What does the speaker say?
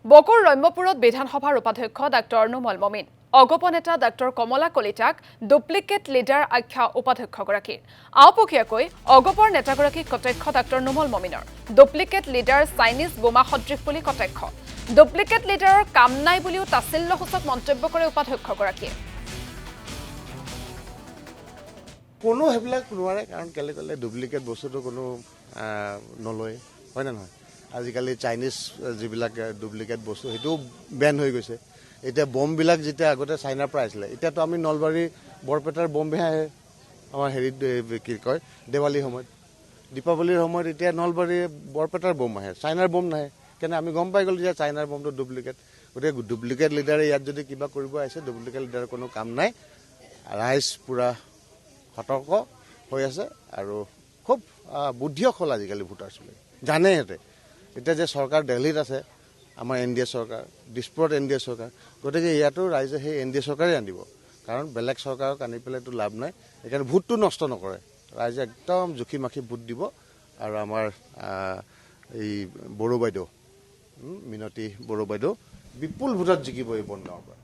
বকুৰ ৰম্যপুৰত বিধানসভাৰ উপাধ্যক্ষ ডাক্তৰ নুমল মমিন অগপ নেতা ডাক্তৰ কমলা কলিতাক ডুপ্লিকেট লিডাৰ আখ্যা উপাধ্যক্ষগৰাকীৰ আওপকীয়াকৈ অগপৰ নেতাগৰাকীক কটাক্ষ ডাক্তৰ নুমল মমিনৰ ডুপ্লিকেট লিডাৰ চাইনিজ বোমা সদৃশ বুলি কটাক্ষ ডুপ্লিকেট লিডাৰৰ কাম নাই বুলিও তাচিল্যসূচক মন্তব্য কৰে উপাধ্যক্ষগৰাকীয়ে কোনো হেবিলাক নোৱাৰে কাৰণ কেলে কলে ডুপ্লিকেট বস্তুটো কোনো নলয় হয় না নহয় আজিকালি চাইনিজ যিবিলাক ডুপ্লিকেট বস্তু সেইটো বেন হৈ গৈছে এতিয়া বমবিলাক যেতিয়া আগতে চাইনাৰ পৰা আহিছিলে এতিয়াতো আমি নলবাৰী বৰপেটাৰ বমহে আহে আমাৰ হেৰিত কি কয় দেৱালীৰ সময়ত দীপাৱলীৰ সময়ত এতিয়া নলবাৰী বৰপেটাৰ বম আহে চাইনাৰ বম নাহে কেনে আমি গম পাই গ'লো যে চাইনাৰ বমটো ডুপ্লিকেট গতিকে ডুপ্লিকেট লিডাৰে ইয়াত যদি কিবা কৰিব আহিছে ডুপ্লিকেট লিডাৰৰ কোনো কাম নাই ৰাইজ পুৰা সতৰ্ক হৈ আছে আৰু খুব বুদ্ধিয়ক হ'ল আজিকালি ভোটাৰছবিলাক জানে সিহঁতে এতিয়া যে চৰকাৰ দিল্লীত আছে আমাৰ এনডিএ চৰকাৰ দিছপুৰত এনডিএ চৰকাৰ গতিকে ইয়াতো ৰাইজে সেই এনডিএ চৰকাৰে আনিব কাৰণ বেলেগ চৰকাৰক আনি পেলাইতো লাভ নাই সেইকাৰণে ভোটটো নষ্ট নকৰে ৰাইজে একদম জুখি মাখি ভোট দিব আৰু আমাৰ এই বড়ো বাইদেউ মিনতী বড়ো বাইদেউ বিপুল ভোটত জিকিব এই বনগাঁৱৰ পৰা